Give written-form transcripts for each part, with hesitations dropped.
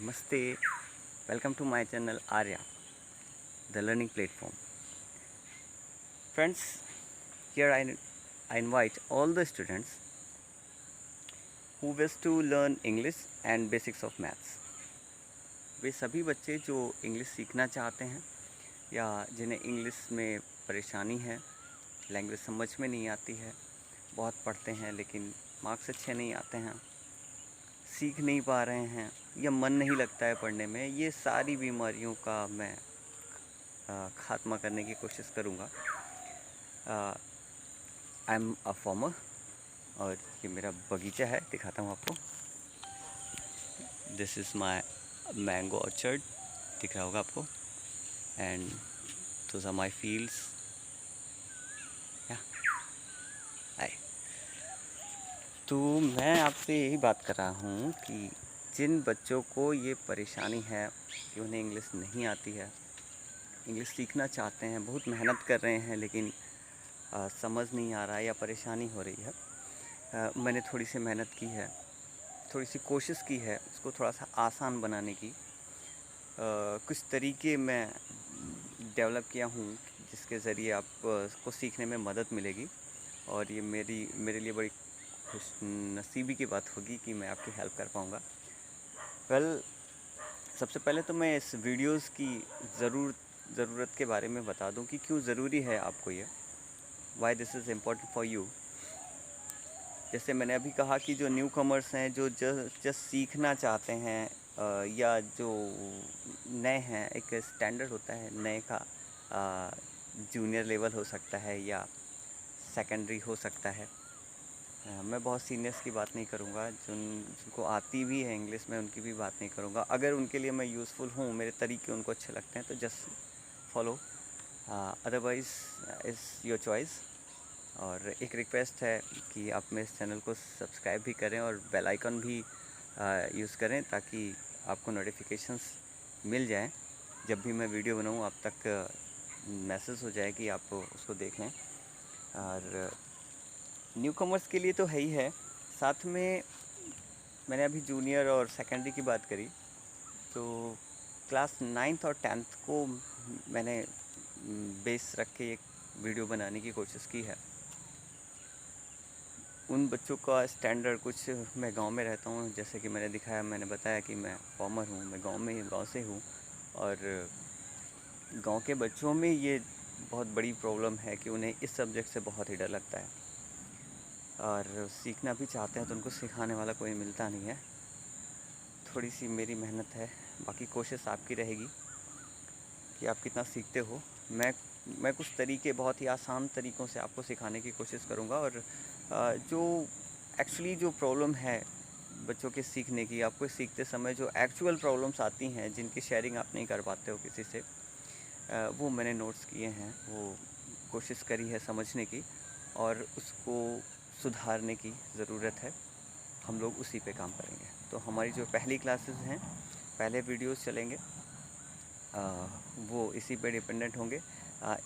Namaste, welcome to my channel Arya, the learning platform. Friends, here I invite all the students who wish to learn English and basics of maths. वे सभी बच्चे जो English सीखना चाहते हैं या जिन्हें English में परेशानी है, लैंग्वेज समझ में नहीं आती है, बहुत पढ़ते हैं लेकिन मार्क्स अच्छे नहीं आते हैं, सीख नहीं पा रहे हैं या मन नहीं लगता है पढ़ने में, ये सारी बीमारियों का मैं ख़ात्मा करने की कोशिश करूँगा। आई एम अ फार्मर और ये मेरा बगीचा है, दिखाता हूँ आपको। This is my mango orchard, दिख रहा होगा आपको। And those are my fields. Hi, तो मैं आपसे यही बात कर रहा हूँ कि जिन बच्चों को ये परेशानी है कि उन्हें इंग्लिश नहीं आती है, इंग्लिश सीखना चाहते हैं, बहुत मेहनत कर रहे हैं लेकिन समझ नहीं आ रहा है या परेशानी हो रही है। मैंने थोड़ी सी मेहनत की है, थोड़ी सी कोशिश की है उसको थोड़ा सा आसान बनाने की। कुछ तरीके मैं डेवलप किया हूँ जिसके ज़रिए आपको सीखने में मदद मिलेगी और ये मेरे लिए बड़ी खुश नसीबी की बात होगी कि मैं आपकी हेल्प कर पाऊँगा। सबसे पहले तो मैं इस वीडियोस की ज़रूरत के बारे में बता दूं कि क्यों ज़रूरी है आपको ये, why this is important for you. जैसे मैंने अभी कहा कि जो न्यू कमर्स हैं, जो जस्ट सीखना चाहते हैं या जो नए हैं, एक स्टैंडर्ड होता है नए का, जूनियर लेवल हो सकता है या सेकेंडरी हो सकता है। मैं बहुत सीनियर्स की बात नहीं करूँगा, जिनको आती भी है इंग्लिश में उनकी भी बात नहीं करूँगा। अगर उनके लिए मैं यूज़फुल हूँ, मेरे तरीके उनको अच्छे लगते हैं तो just follow, otherwise is your choice. और एक रिक्वेस्ट है कि आप मेरे चैनल को सब्सक्राइब भी करें और बेल आइकन भी यूज़ करें ताकि आपको नोटिफिकेशंस मिल जाएं। जब भी मैं वीडियो बनाऊँ आप तक मैसेज हो जाए कि आप उसको देख लें। और न्यू कमर्स के लिए तो है ही है, साथ में मैंने अभी जूनियर और सेकेंडरी की बात करी तो क्लास 9th और 10th को मैंने बेस रख के एक वीडियो बनाने की कोशिश की है। उन बच्चों का स्टैंडर्ड कुछ, मैं गांव में रहता हूं, जैसे कि मैंने बताया कि मैं फार्मर हूं, मैं गांव से हूं और गांव के बच्चों में ये बहुत बड़ी प्रॉब्लम है कि उन्हें इस सब्जेक्ट से बहुत ही डर लगता है और सीखना भी चाहते हैं तो उनको सिखाने वाला कोई मिलता नहीं है। थोड़ी सी मेरी मेहनत है, बाकी कोशिश आपकी रहेगी कि आप कितना सीखते हो। मैं कुछ तरीके, बहुत ही आसान तरीक़ों से आपको सिखाने की कोशिश करूँगा और जो एक्चुअली जो प्रॉब्लम है बच्चों के सीखने की, आपको सीखते समय जो एक्चुअल प्रॉब्लम्स आती हैं जिनकी शेयरिंग आप नहीं कर पाते हो किसी से, वो मैंने नोट्स किए हैं, वो कोशिश करी है समझने की और उसको सुधारने की ज़रूरत है। हम लोग उसी पे काम करेंगे। तो हमारी जो पहली क्लासेस हैं, पहले वीडियोस चलेंगे, वो इसी पे डिपेंडेंट होंगे।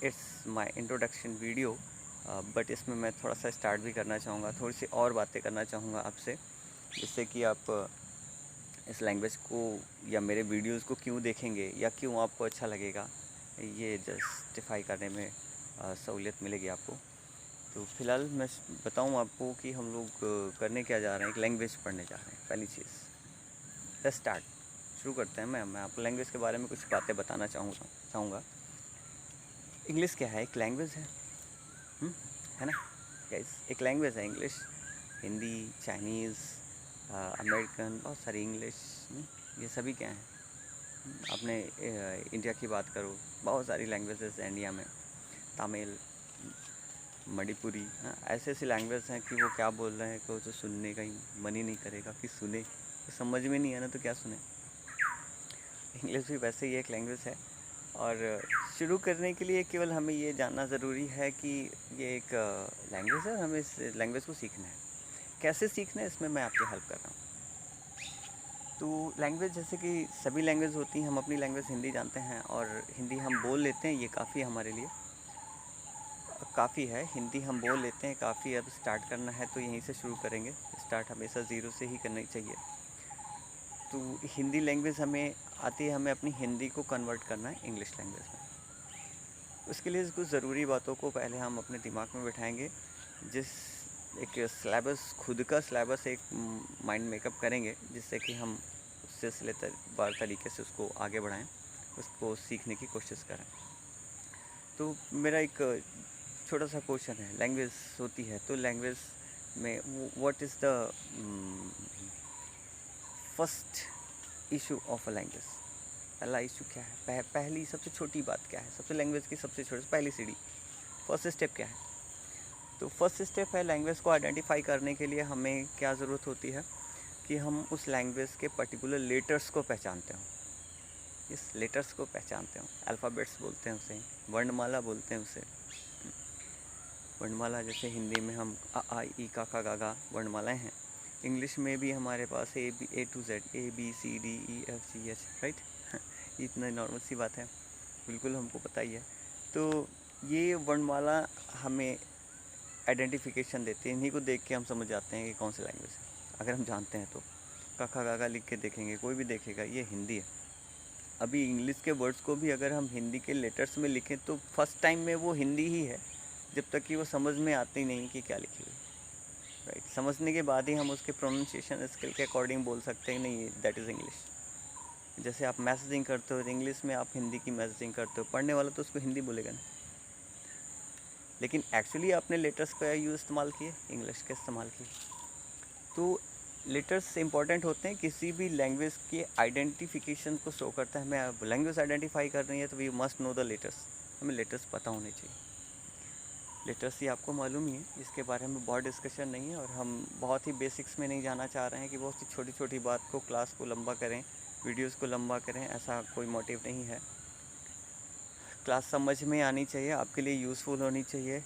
It's my introduction video, but इसमें मैं थोड़ा सा स्टार्ट भी करना चाहूँगा, थोड़ी सी और बातें करना चाहूँगा आपसे, जिससे कि आप इस लैंग्वेज को या मेरे वीडियोस को क्यों देखेंगे या क्यों आपको अच्छा लगेगा, ये जस्टिफाई करने में सहूलियत मिलेगी आपको। तो फ़िलहाल मैं बताऊँ आपको कि हम लोग करने क्या जा रहे हैं, एक लैंग्वेज पढ़ने जा रहे हैं। पहली चीज़, लेट्स स्टार्ट, शुरू करते हैं। मैं आपको लैंग्वेज के बारे में कुछ बातें बताना चाहूँगा। इंग्लिश क्या है? एक लैंग्वेज है, है ना गाइस? एक लैंग्वेज है इंग्लिश। हिंदी, चाइनीज़, अमेरिकन, बहुत सारी इंग्लिश, ये सभी क्या हैं? अपने इंडिया की बात करो, बहुत सारी लैंग्वेजेस हैं इंडिया में। तमिल, मणिपुरी, हाँ, ऐसे ऐसी लैंग्वेज हैं कि वो क्या बोल रहे हैं को तो सुनने का ही मन ही नहीं करेगा कि सुने, तो समझ में नहीं आना तो क्या सुने। इंग्लिश भी वैसे ही एक लैंग्वेज है और शुरू करने के लिए केवल हमें ये जानना ज़रूरी है कि ये एक लैंग्वेज है और हमें इस लैंग्वेज को सीखना है। कैसे सीखना है, इसमें मैं आपकी हेल्प कर रहा हूँ। तो लैंग्वेज, जैसे कि सभी लैंग्वेज होती हैं, हम अपनी लैंग्वेज हिंदी जानते हैं और हिंदी हम बोल लेते हैं, ये काफ़ी है हमारे लिए, काफ़ी है। हिंदी हम बोल लेते हैं, काफ़ी। अब स्टार्ट करना है तो यहीं से शुरू करेंगे। स्टार्ट हमेशा ज़ीरो से ही करना चाहिए। तो हिंदी लैंग्वेज हमें आती है, हमें अपनी हिंदी को कन्वर्ट करना है इंग्लिश लैंग्वेज में। उसके लिए कुछ ज़रूरी बातों को पहले हम अपने दिमाग में बैठाएंगे, जिस एक सिलेबस, खुद का सिलेबस एक माइंड मेकअप करेंगे, जिससे कि हम सिलसिलेवार तरीके से उसको आगे बढ़ाएं, उसको सीखने की कोशिश करें। तो मेरा एक छोटा सा क्वेश्चन है, लैंग्वेज होती है तो लैंग्वेज में what is the first issue of a language? पहला इशू क्या है? पहली सबसे छोटी बात क्या है? सबसे लैंग्वेज की सबसे छोटी पहली सीढ़ी, फर्स्ट स्टेप क्या है? तो फर्स्ट स्टेप है, लैंग्वेज को आइडेंटिफाई करने के लिए हमें क्या ज़रूरत होती है कि हम उस लैंग्वेज के पर्टिकुलर लेटर्स को पहचानते हों। इस लेटर्स को पहचानते हो, अल्फ़ाबेट्स बोलते हैं उसे, वर्णमाला बोलते हैं उसे। वर्णमाला जैसे हिंदी में हम अ आ ई का खा गा गा वर्णमालाएँ हैं, इंग्लिश में भी हमारे पास A to Z, ABCDEFGH, right. इतना नॉर्मल सी बात है, बिल्कुल हमको पता ही है। तो ये वर्णमाला हमें आइडेंटिफिकेशन देती है, इन्हीं को देख के हम समझ जाते हैं कि कौन सी लैंग्वेज है। अगर हम जानते हैं तो का खा गा गा लिख के देखेंगे, कोई भी देखेगा ये हिंदी है। अभी इंग्लिश के वर्ड्स को भी अगर हम हिंदी के लेटर्स में लिखें तो फर्स्ट टाइम में वो हिंदी ही है, जब तक कि वो समझ में आते ही नहीं कि क्या लिखी हुई, राइट। समझने के बाद ही हम उसके प्रोनाउंसिएशन स्किल के अकॉर्डिंग बोल सकते हैं नहीं दैट इज़ इंग्लिश। जैसे आप मैसेजिंग करते हो इंग्लिश में, आप हिंदी की मैसेजिंग करते हो, पढ़ने वाला तो उसको हिंदी बोलेगा ना, लेकिन एक्चुअली आपने लेटर्स का इस्तेमाल किए, इंग्लिश का इस्तेमाल किए। तो लेटर्स इंपॉर्टेंट होते हैं, किसी भी लैंग्वेज के आइडेंटिफिकेशन को शो करता है। हमें लैंग्वेज आइडेंटिफाई कर रही है तो we must know the letters, हमें लेटर्स पता होने चाहिए। लेटर्स ये आपको मालूम ही है, इसके बारे में बहुत डिस्कशन नहीं है, और हम बहुत ही बेसिक्स में नहीं जाना चाह रहे हैं कि बहुत सी छोटी छोटी बात को, क्लास को लंबा करें, वीडियोज़ को लंबा करें, ऐसा कोई मोटिव नहीं है। क्लास समझ में आनी चाहिए, आपके लिए यूज़फुल होनी चाहिए।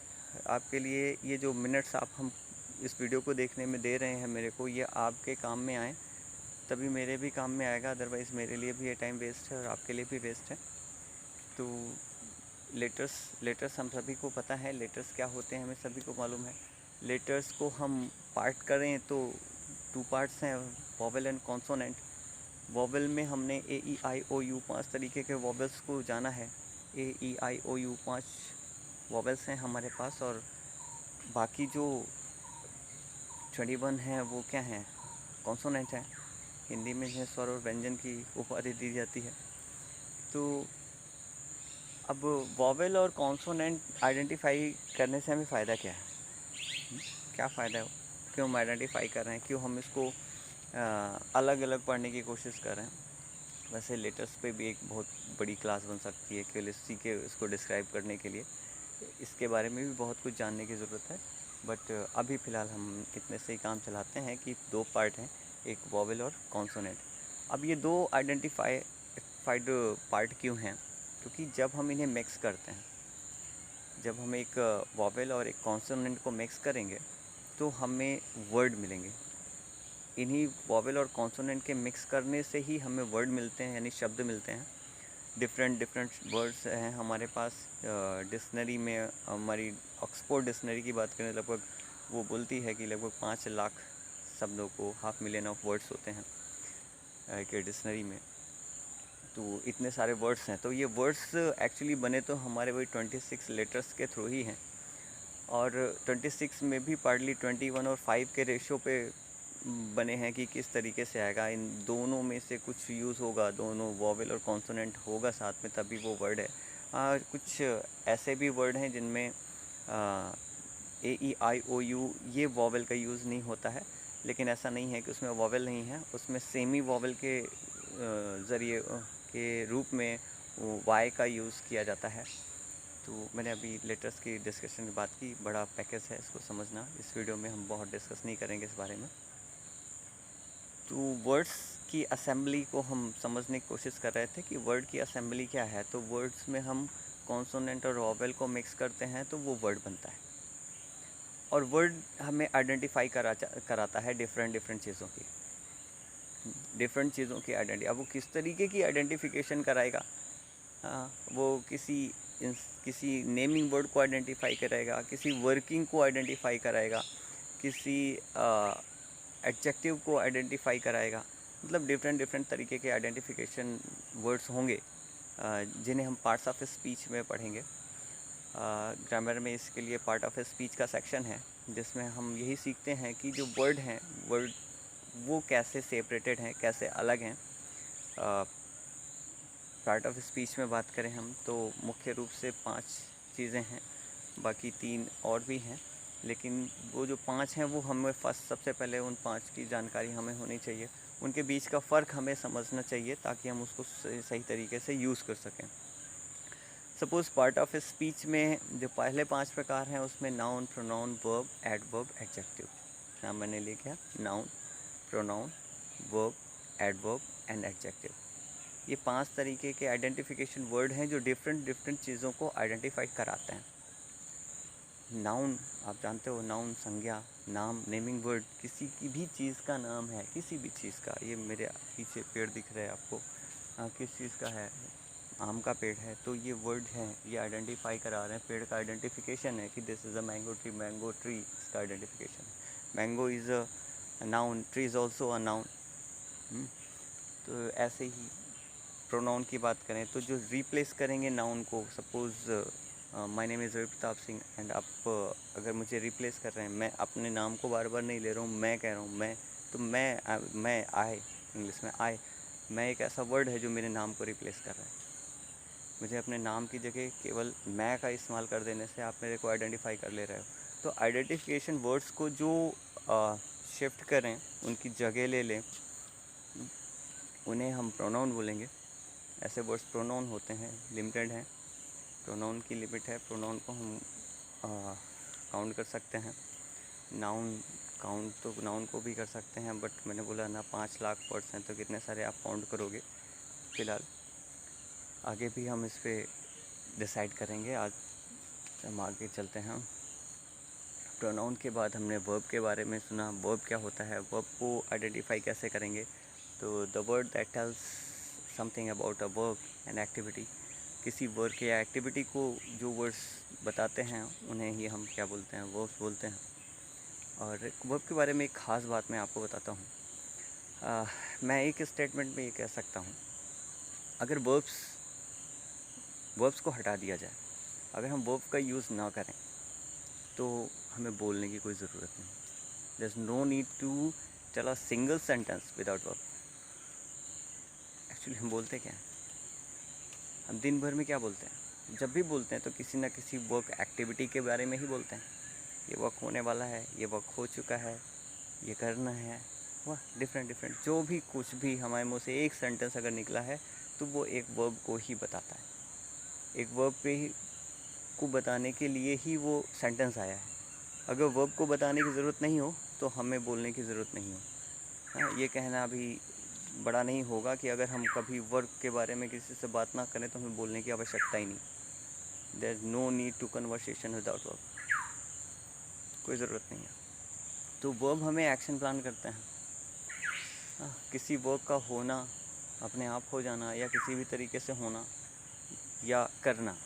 आपके लिए ये जो मिनट्स हम इस वीडियो को देखने में दे रहे हैं मेरे को, ये आपके काम में आए तभी मेरे भी काम में आएगा, अदरवाइज़ मेरे लिए भी ये टाइम वेस्ट है और आपके लिए भी वेस्ट है। तो लेटर्स हम सभी को पता है, लेटर्स क्या होते हैं हमें सभी को मालूम है। लेटर्स को हम पार्ट करें तो 2 पार्ट्स हैं, वोवेल एंड कॉन्सोनेंट। वोवेल में हमने AEIOU 5 तरीके के वोवेल्स को जाना है। AEIOU 5 वोवेल्स हैं हमारे पास, और बाकी जो 21 हैं वो क्या हैं? कॉन्सोनेंट हैं। हिंदी में जो स्वर और व्यंजन की उपाधि दी जाती है। तो अब वोवेल और कॉन्सोनेंट आइडेंटिफाई करने से हमें फ़ायदा क्या है? क्या फ़ायदा है? क्यों हम आइडेंटिफाई कर रहे हैं? क्यों हम इसको अलग अलग पढ़ने की कोशिश कर रहे हैं? वैसे लेटर्स पे भी एक बहुत बड़ी क्लास बन सकती है केवल इसी के इसको डिस्क्राइब करने के लिए। इसके बारे में भी बहुत कुछ जानने की ज़रूरत है, बट अभी फ़िलहाल हम इतने से ही काम चलाते हैं कि 2 पार्ट हैं, एक वोवेल और कॉन्सोनेंट। अब ये 2 आइडेंटिफाइड पार्ट क्यों हैं? क्योंकि जब हम इन्हें मिक्स करते हैं, जब हम एक वोवेल और एक कॉन्सोनेंट को मिक्स करेंगे तो हमें वर्ड मिलेंगे। इन्हीं वोवेल और कॉन्सोनेंट के मिक्स करने से ही हमें वर्ड मिलते हैं, यानी शब्द मिलते हैं। डिफरेंट वर्ड्स हैं हमारे पास। डिक्शनरी में हमारी ऑक्सफोर्ड डिक्शनरी की बात करें, लगभग वो बोलती है कि लगभग 5 लाख शब्दों को, 500 मिलियन ऑफ वर्ड्स होते हैं एक डिक्शनरी में। तो इतने सारे वर्ड्स हैं, तो ये वर्ड्स एक्चुअली बने तो हमारे वही 26 लेटर्स के थ्रू ही हैं, और 26 में भी पार्टली 21 और 5 के रेशो पे बने हैं कि किस तरीके से आएगा। इन दोनों में से कुछ यूज़ होगा, दोनों वोवेल और कॉन्सोनेंट होगा साथ में, तभी वो वर्ड है। कुछ ऐसे भी वर्ड हैं जिनमें AEIOU ये वोवेल का यूज़ नहीं होता है, लेकिन ऐसा नहीं है कि उसमें वोवेल नहीं है, उसमें सेमी वोवेल के ज़रिए के रूप में वाई का यूज़ किया जाता है। तो मैंने अभी लेटर्स की डिस्कशन की बात की, बड़ा पैकेज है इसको समझना, इस वीडियो में हम बहुत डिस्कस नहीं करेंगे इस बारे में। तो वर्ड्स की असेंबली को हम समझने की कोशिश कर रहे थे कि वर्ड की असेंबली क्या है। तो वर्ड्स में हम कॉन्सोनेंट और वोवेल को मिक्स करते हैं तो वो वर्ड बनता है, और वर्ड हमें आइडेंटिफाई कराता है डिफरेंट चीज़ों की, आइडेंटिटी। अब वो किस तरीके की आइडेंटिफिकेशन कराएगा? वो किसी नेमिंग वर्ड को आइडेंटिफाई कराएगा, किसी वर्किंग को आइडेंटिफाई कराएगा, किसी एडजेक्टिव को आइडेंटिफाई कराएगा। मतलब डिफरेंट डिफरेंट तरीके के आइडेंटिफिकेशन वर्ड्स होंगे जिन्हें हम पार्ट्स ऑफ स्पीच में पढ़ेंगे। ग्रामर में इसके लिए पार्ट ऑफ स्पीच का सेक्शन है जिसमें हम यही सीखते हैं कि जो वर्ड हैं वर्ड वो कैसे सेपरेटेड हैं, कैसे अलग हैं। पार्ट ऑफ स्पीच में बात करें हम तो मुख्य रूप से 5 चीज़ें हैं, बाकी 3 और भी हैं, लेकिन वो जो 5 हैं वो हमें सबसे पहले उन 5 की जानकारी हमें होनी चाहिए। उनके बीच का फ़र्क हमें समझना चाहिए ताकि हम उसको सही तरीके से यूज़ कर सकें। सपोज़ पार्ट ऑफ स्पीच में जो पहले 5 प्रकार हैं उसमें noun, pronoun, verb, adverb, adjective. नाम मैंने लिखा noun, pronoun, verb, adverb and adjective. ये 5 तरीके के आइडेंटिफिकेशन वर्ड हैं जो डिफरेंट चीज़ों को आइडेंटिफाई कराते हैं। नाउन आप जानते हो, नाउन संज्ञा, नाम, नेमिंग वर्ड, किसी की भी चीज़ का नाम है, किसी भी चीज़ का। ये मेरे पीछे पेड़ दिख रहा है आपको, किस चीज़ का है, आम का पेड़ है, तो ये वर्ड हैं, ये आइडेंटिफाई करा रहे हैं, पेड़ का आइडेंटिफिकेशन है कि this is a mango tree, इसका आइडेंटिफिकेशन है। Mango is a noun, tree is also a noun. तो ऐसे ही प्रोनाउन की बात करें तो जो रिप्लेस करेंगे नाउन को, suppose my name is Pratap Singh and आप अगर मुझे रिप्लेस कर रहे हैं, मैं अपने नाम को बार बार नहीं ले रहा हूँ, मैं कह रहा हूँ मैं, तो मैं आई, इंग्लिश में आई, मैं एक ऐसा वर्ड है जो मेरे नाम को रिप्लेस कर रहा है। मुझे अपने नाम की जगह केवल मैं का इस्तेमाल कर देने से आप मेरे को आइडेंटिफाई कर ले रहे हो। तो आइडेंटिफिकेशन वर्ड्स को जो शिफ्ट करें, उनकी जगह ले लें, उन्हें हम प्रोनाउन बोलेंगे। ऐसे वर्ड्स प्रोनाउन होते हैं, लिमिटेड हैं, प्रोनाउन की लिमिट है, प्रोनाउन को हम काउंट कर सकते हैं। नाउन काउंट तो नाउन को भी कर सकते हैं, बट मैंने बोला ना 5 लाख वर्ड्स हैं तो कितने सारे आप काउंट करोगे। फ़िलहाल आगे भी हम इस पे डिसाइड करेंगे। आज हम आगे चलते हैं। प्रोनाउन के बाद हमने वर्ब के बारे में सुना, वर्ब क्या होता है, वर्ब को आइडेंटिफाई कैसे करेंगे। तो the word that tells something about a work and activity, किसी वर्क या एक्टिविटी को जो वर्ड्स बताते हैं उन्हें ही हम क्या बोलते हैं, वर्ब्स बोलते हैं। और वर्ब के बारे में एक ख़ास बात मैं आपको बताता हूँ। मैं एक स्टेटमेंट में ये कह सकता हूँ, अगर वर्ब्स को हटा दिया जाए, अगर हम वर्ब का यूज़ ना करें तो हमें बोलने की कोई ज़रूरत नहीं। There is no need to tell a single sentence without verb. Actually हम बोलते क्या हैं, हम दिन भर में क्या बोलते हैं, जब भी बोलते हैं तो किसी न किसी वर्क एक्टिविटी के बारे में ही बोलते हैं। ये वर्क होने वाला है, ये वर्क हो चुका है, ये करना है, वाह डिफरेंट जो भी कुछ भी हमारे मुँह से एक सेंटेंस अगर निकला है तो वो एक वर्ब को ही बताता है। एक वर्ब पे ही को बताने के लिए ही वो सेंटेंस आया है। अगर वर्ब को बताने की ज़रूरत नहीं हो तो हमें बोलने की ज़रूरत नहीं हो। हाँ, ये कहना अभी बड़ा नहीं होगा कि अगर हम कभी वर्क के बारे में किसी से बात ना करें तो हमें बोलने की आवश्यकता ही नहीं। There is no need to conversation without verb, कोई ज़रूरत नहीं है। तो वर्ब हमें एक्शन प्लान करते हैं। हाँ, किसी वर्क का होना, अपने आप हो जाना या किसी भी तरीके से होना या करना।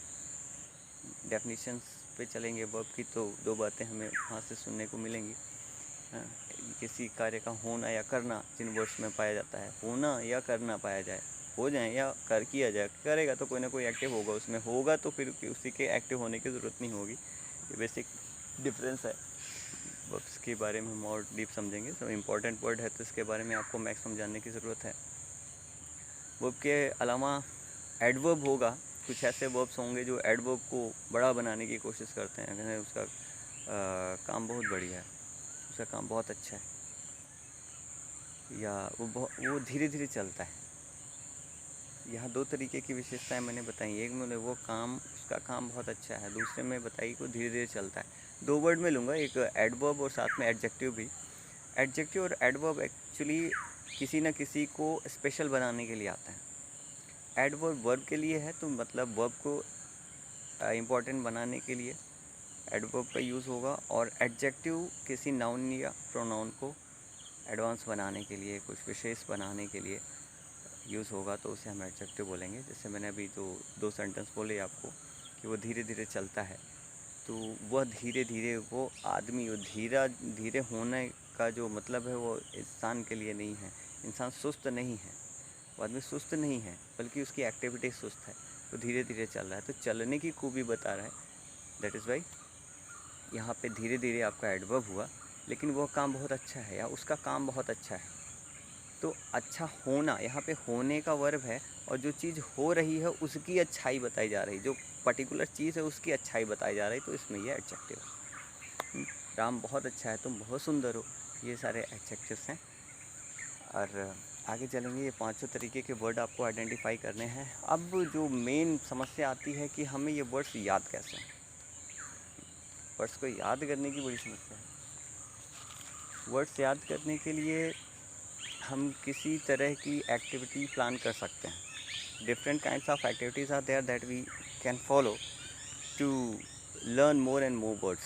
डेफिनेशंस पे चलेंगे वर्ब की तो 2 बातें हमें वहाँ से सुनने को मिलेंगी। किसी कार्य का होना या करना जिन वर्ड्स में पाया जाता है, होना या करना पाया जाए, हो जाए या कर किया जाए, करेगा तो कोई ना कोई एक्टिव होगा उसमें, होगा तो फिर उसी के एक्टिव होने की ज़रूरत नहीं होगी। ये बेसिक डिफरेंस है। वर्ब्स के बारे में हम और डीप समझेंगे, सब इम्पॉर्टेंट वर्ड है तो इसके बारे में आपको मैक्सिमम जानने की ज़रूरत है। वर्ब के अलावा एडवर्ब होगा, कुछ ऐसे वर्ब्स होंगे जो एडवर्ब को बड़ा बनाने की कोशिश करते हैं, अगर उसका काम बहुत बढ़िया है, उसका काम बहुत अच्छा है, या वो धीरे धीरे चलता है। यहाँ 2 तरीके की विशेषताएं मैंने बताई, एक में वो काम, उसका काम बहुत अच्छा है, दूसरे में बताई को धीरे धीरे चलता है। 2 वर्ड में लूँगा, एक एडवर्ब और साथ में एडजेक्टिव भी। एडजेक्टिव और एडवर्ब एक्चुअली किसी न किसी को स्पेशल बनाने के लिए आता है। एडवर्ब वर्ब के लिए है तो मतलब वर्ब को इम्पॉर्टेंट बनाने के लिए एडवर्ब का यूज़ होगा, और एडजेक्टिव किसी नाउन या प्रोनाउन को एडवांस बनाने के लिए, कुछ विशेष बनाने के लिए यूज़ होगा, तो उसे हम एडजेक्टिव बोलेंगे। जैसे मैंने अभी जो 2 सेंटेंस बोले आपको कि वो धीरे धीरे चलता है, तो वह धीरे धीरे वो आदमी, वो धीरे होने का जो मतलब है वो इंसान के लिए नहीं है, इंसान सुस्त नहीं है, वो आदमी सुस्त नहीं है, बल्कि उसकी एक्टिविटी सुस्त है, वो धीरे धीरे चल रहा है। तो चलने की खूबी बता रहा है। दैट इज़ वाई यहाँ पे धीरे धीरे आपका एडवर्ब हुआ, लेकिन वो काम बहुत अच्छा है या उसका काम बहुत अच्छा है। तो अच्छा होना, यहाँ पे होने का वर्ब है, और जो चीज़ हो रही है उसकी अच्छाई बताई जा रही, जो पर्टिकुलर चीज़ है उसकी अच्छाई बताई जा रही, तो इसमें ये एडजेक्टिव है। राम बहुत अच्छा है, तुम बहुत सुंदर हो, ये सारे एडजेक्टिव्स हैं। और आगे चलेंगे, ये 5 तरीके के वर्ड आपको आइडेंटिफाई करने हैं। अब जो मेन समस्या आती है कि हमें ये वर्ड्स याद कैसे हैं। वर्ड्स को याद करने की बड़ी समस्या है। वर्ड्स याद करने के लिए हम किसी तरह की एक्टिविटी प्लान कर सकते हैं। Different kinds of activities are there that we can follow to learn more and more words.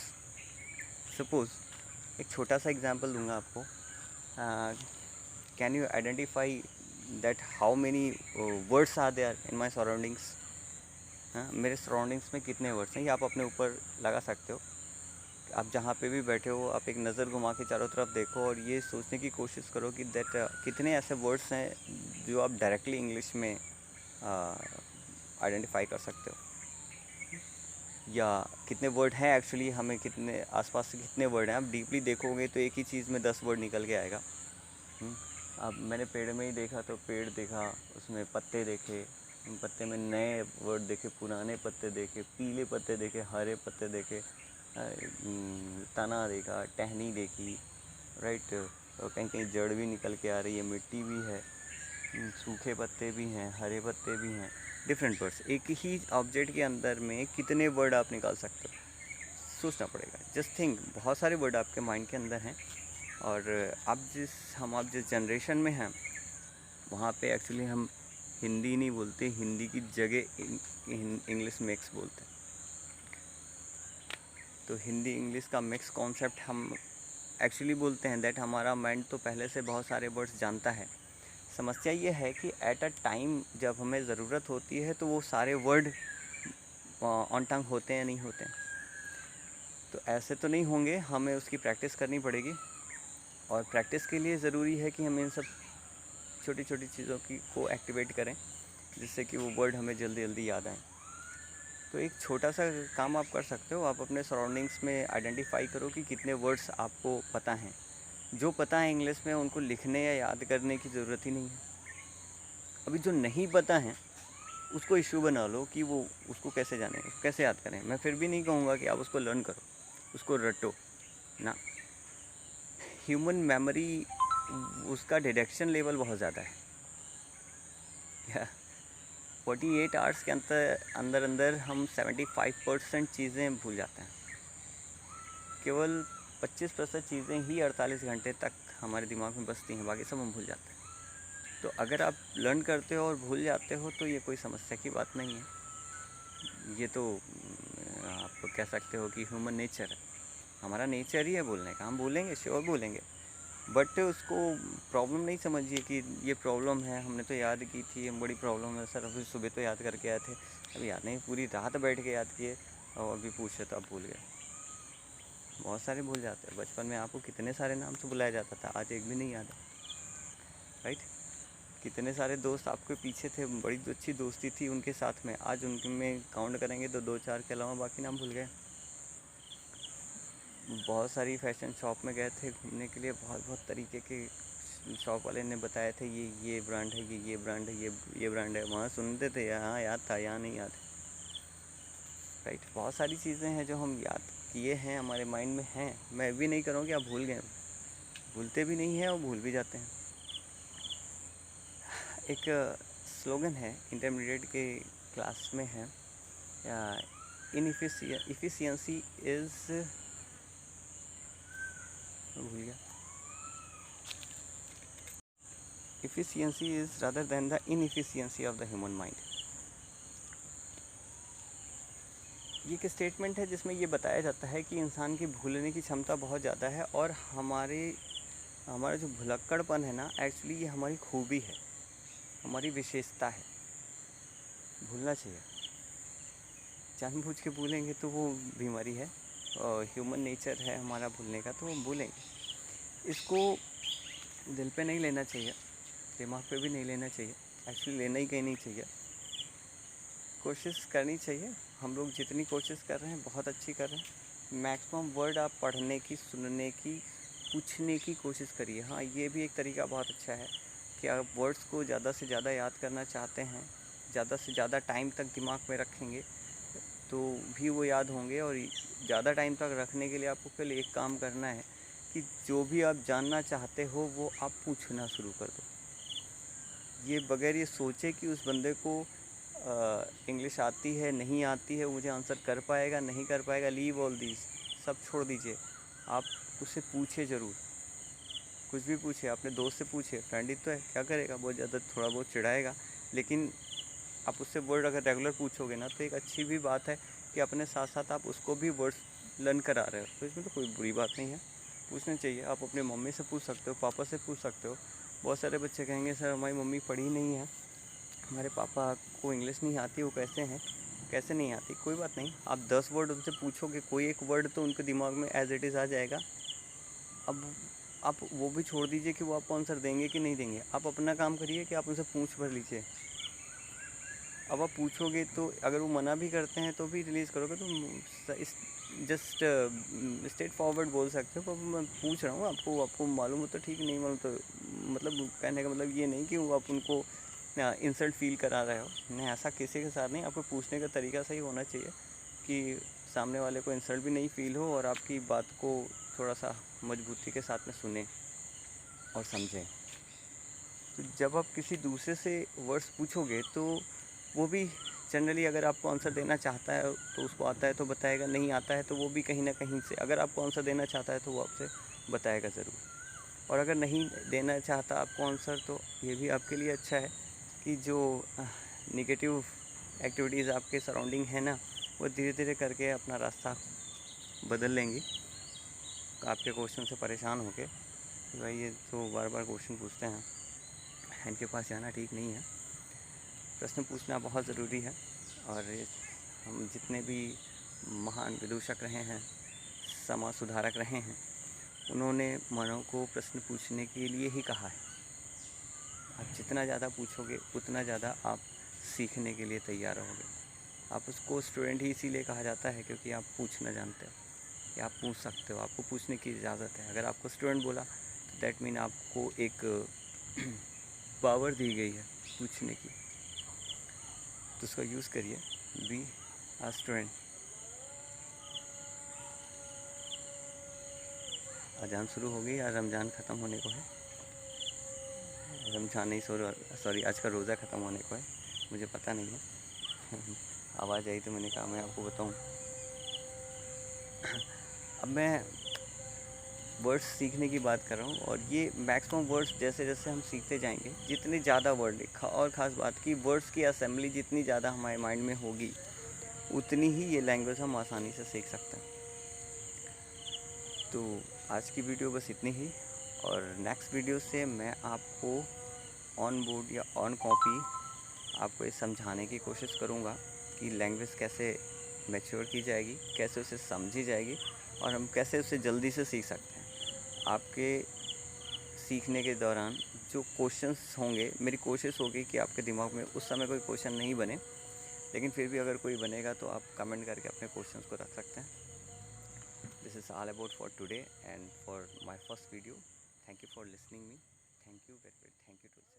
Suppose एक छोटा सा एग्जांपल दूंगा आपको। Can you identify that how many words are there in my surroundings. हाँ, मेरे सराउंडिंग्स में कितने words हैं, ये आप अपने ऊपर लगा सकते हो। आप जहाँ पे भी बैठे हो, आप एक नज़र घुमा के चारों तरफ देखो और ये सोचने की कोशिश करो कि दैट कितने ऐसे वर्ड्स हैं जो आप डायरेक्टली इंग्लिश में आइडेंटिफाई कर सकते हो, या कितने वर्ड हैं एक्चुअली, हमें कितने आसपास से कितने वर्ड हैं। आप डीपली देखोगे तो एक ही चीज़ में 10 वर्ड निकल के आएगा। अब मैंने पेड़ में ही देखा तो पेड़ देखा, उसमें पत्ते देखे, पत्ते में नए वर्ड देखे, पुराने पत्ते देखे, पीले पत्ते देखे, हरे पत्ते देखे, तना देखा, टहनी देखी, राइट। कहीं कहीं जड़ भी निकल के आ रही है, मिट्टी भी है, सूखे पत्ते भी हैं, हरे पत्ते भी हैं। डिफरेंट वर्ड्स, एक ही ऑब्जेक्ट के अंदर में कितने वर्ड आप निकाल सकते हो, सोचना पड़ेगा। जस्ट थिंक, बहुत सारे वर्ड आपके माइंड के अंदर हैं। और आप जिस जनरेशन में हैं वहाँ पे एक्चुअली हम हिंदी नहीं बोलते, हिंदी की जगह इंग्लिश मिक्स बोलते हैं। तो हिंदी इंग्लिश का मिक्स कॉन्सेप्ट हम एक्चुअली बोलते हैं दैट हमारा माइंड तो पहले से बहुत सारे वर्ड्स जानता है। समस्या ये है कि एट अ टाइम जब हमें ज़रूरत होती है तो वो सारे वर्ड ऑन टंग होते हैं, नहीं होते हैं। तो ऐसे तो नहीं होंगे, हमें उसकी प्रैक्टिस करनी पड़ेगी। और प्रैक्टिस के लिए ज़रूरी है कि हम इन सब छोटी छोटी चीज़ों को एक्टिवेट करें, जिससे कि वो वर्ड हमें जल्दी जल्दी याद आएँ। तो एक छोटा सा काम आप कर सकते हो, आप अपने सराउंडिंग्स में आइडेंटिफाई करो कि कितने वर्ड्स आपको पता हैं। जो पता है इंग्लिश में उनको लिखने या याद करने की ज़रूरत ही नहीं है। अभी जो नहीं पता है उसको इशू बना लो कि वो उसको कैसे जाने, कैसे याद करें। मैं फिर भी नहीं कहूँगा कि आप उसको लर्न करो, उसको रटो ना। ह्यूमन मेमोरी, उसका डिडक्शन लेवल बहुत ज़्यादा है। 48 आवर्स के अंदर अंदर हम 75% चीज़ें भूल जाते हैं। केवल 25% चीज़ें ही 48 घंटे तक हमारे दिमाग में बसती हैं, बाकी सब हम भूल जाते हैं। तो अगर आप लर्न करते हो और भूल जाते हो तो ये कोई समस्या की बात नहीं है। ये तो आप कह सकते हो कि ह्यूमन नेचर है, हमारा नेचर ही है बोलने का। हम बोलेंगे, श्योर बोलेंगे, बट उसको प्रॉब्लम नहीं समझिए कि ये प्रॉब्लम है, हमने तो याद की थी, हम बड़ी प्रॉब्लम है सर, अभी सुबह तो याद करके आए थे, अभी याद नहीं, पूरी रात बैठ के याद किए और अभी पूछे तो आप भूल गए। बहुत सारे भूल जाते हैं। बचपन में आपको कितने सारे नाम से बुलाया जाता था, आज एक भी नहीं याद है, राइट। कितने सारे दोस्त आपके पीछे थे, बड़ी अच्छी दोस्ती थी उनके साथ में, आज उनमें काउंट करेंगे तो 2-4 के अलावा बाकी नाम भूल गए। बहुत सारी फैशन शॉप में गए थे घूमने के लिए, बहुत बहुत तरीके के शॉप वाले ने बताया थे ये ब्रांड है, ये ब्रांड है, ये ब्रांड है। वहाँ सुनते थे, यहाँ याद था, यहाँ नहीं याद, राइट। बहुत सारी चीज़ें हैं जो हम याद किए हैं, हमारे माइंड में हैं। मैं भी नहीं करूँ कि आप भूल गए, भूलते भी नहीं हैं और भूल भी जाते हैं। एक स्लोगन है, इंटरमीडिएट के क्लास में है, इफ़िशियंसी इज़, भूल गया, efficiency is rather than the inefficiency of the human mind। ये एक स्टेटमेंट है जिसमें ये बताया जाता है कि इंसान की भूलने की क्षमता बहुत ज़्यादा है, और हमारा जो भुलक्कड़पन है ना, एक्चुअली ये हमारी खूबी है, हमारी विशेषता है। भूलना चाहिए, जानबूझ के भूलेंगे तो वो बीमारी है, और ह्यूमन नेचर है हमारा भूलने का, तो वो भूलेंगे। इसको दिल पे नहीं लेना चाहिए। दिमाग पे भी नहीं लेना चाहिए, एक्चुअली लेना ही कहीं नहीं चाहिए। कोशिश करनी चाहिए, हम लोग जितनी कोशिश कर रहे हैं बहुत अच्छी कर रहे हैं। मैक्सिमम वर्ड आप पढ़ने की, सुनने की, पूछने की कोशिश करिए। हाँ, ये भी एक तरीका बहुत अच्छा है कि आप वर्ड्स को ज़्यादा से ज़्यादा याद करना चाहते हैं, ज़्यादा से ज़्यादा टाइम तक दिमाग में रखेंगे तो भी वो याद होंगे। और ज़्यादा टाइम तक रखने के लिए आपको केवल एक काम करना है कि जो भी आप जानना चाहते हो वो आप पूछना शुरू कर दो। ये बगैर ये सोचे कि उस बंदे को इंग्लिश आती है नहीं आती है, वो मुझे आंसर कर पाएगा नहीं कर पाएगा, लीव ऑल दीज, सब छोड़ दीजिए। आप उससे पूछे ज़रूर, कुछ भी पूछे, अपने दोस्त से पूछे, फ्रेंड ही तो है, क्या करेगा, बहुत ज़्यादा थोड़ा बहुत चिढ़ाएगा, लेकिन आप उससे वर्ड अगर रेगुलर पूछोगे ना तो एक अच्छी भी बात है कि अपने साथ साथ आप उसको भी वर्ड्स लर्न करा रहे हो, तो इसमें तो कोई बुरी बात नहीं है, पूछना चाहिए। आप अपनी मम्मी से पूछ सकते हो, पापा से पूछ सकते हो। बहुत सारे बच्चे कहेंगे सर हमारी मम्मी पढ़ी नहीं है, हमारे पापा को इंग्लिश नहीं आती, वो कैसे हैं, कैसे नहीं आती। कोई बात नहीं, आप 10 वर्ड उनसे पूछोगे, कोई एक वर्ड तो उनके दिमाग में एज इट इज़ आ जाएगा। अब आप वो भी छोड़ दीजिए कि वो आपको आंसर देंगे कि नहीं देंगे, आप अपना काम करिए कि आप उनसे पूछ भर लीजिए। अब आप पूछोगे तो अगर वो मना भी करते हैं तो भी रिलीज़ करोगे तो जस्ट स्ट्रेट फॉरवर्ड बोल सकते हो, मैं पूछ रहा हूँ आपको, आपको मालूम हो तो ठीक, नहीं मालूम तो मतलब कहने का मतलब ये नहीं कि वो आप उनको इंसल्ट फील करा रहे हो। नहीं, ऐसा किसी के साथ नहीं। आपको पूछने का तरीका सही होना चाहिए कि सामने वाले को इंसल्ट भी नहीं फील हो और आपकी बात को थोड़ा सा मजबूती के साथ में सुने और समझें। तो जब आप किसी दूसरे से वर्ड्स पूछोगे तो वो भी जनरली अगर आपको आंसर देना चाहता है तो उसको आता है तो बताएगा, नहीं आता है तो वो भी कहीं ना कहीं से अगर आपको आंसर देना चाहता है तो वो आपसे बताएगा ज़रूर। और अगर नहीं देना चाहता आपको आंसर तो ये भी आपके लिए अच्छा है कि जो नेगेटिव एक्टिविटीज़ आपके सराउंडिंग है ना, वो धीरे धीरे करके अपना रास्ता बदल लेंगी। आपके क्वेश्चन से परेशान होके भाई ये तो बार बार क्वेश्चन पूछते हैं, इनके पास जाना ठीक नहीं है। प्रश्न पूछना बहुत ज़रूरी है। और हम जितने भी महान विदूषक रहे हैं, समाज सुधारक रहे हैं, उन्होंने मानव को प्रश्न पूछने के लिए ही कहा है। आप जितना ज़्यादा पूछोगे उतना ज़्यादा आप सीखने के लिए तैयार रहोगे। आप उसको स्टूडेंट ही इसीलिए कहा जाता है क्योंकि आप पूछना जानते हो, कि आप पूछ सकते हो, आपको पूछने की इजाज़त है। अगर आपको स्टूडेंट बोला तो दैट मीन आपको एक पावर दी गई है पूछने की, तो उसका यूज़ करिए। बी आ स्टूडेंट। अजान शुरू हो गई या रमज़ान ख़त्म होने को है? रमज़ान नहीं, सॉरी आज का रोज़ा ख़त्म होने को है, मुझे पता नहीं है आवाज़ आई तो मैंने कहा मैं आपको बताऊं। अब मैं वर्ड्स सीखने की बात कर रहा हूँ और ये मैक्सिमम वर्ड्स जैसे जैसे हम सीखते जाएंगे, जितने ज़्यादा वर्ड और ख़ास बात की वर्ड्स की असेंबली जितनी ज़्यादा हमारे माइंड में होगी उतनी ही ये लैंग्वेज हम आसानी से सीख सकते हैं। तो आज की वीडियो बस इतनी ही, और नेक्स्ट वीडियो से मैं आपको ऑन बोर्ड या ऑन कॉपी आपको ये समझाने की कोशिश करूँगा कि लैंग्वेज कैसे मैच्योर की जाएगी, कैसे उसे समझी जाएगी और हम कैसे उसे जल्दी से सीख सकते हैं। आपके सीखने के दौरान जो क्वेश्चंस होंगे, मेरी कोशिश होगी कि आपके दिमाग में उस समय कोई क्वेश्चन नहीं बने, लेकिन फिर भी अगर कोई बनेगा तो आप कमेंट करके अपने क्वेश्चंस को रख सकते हैं। This is all about for today and for my first video. Thank you for listening me. Thank you very, very thank you to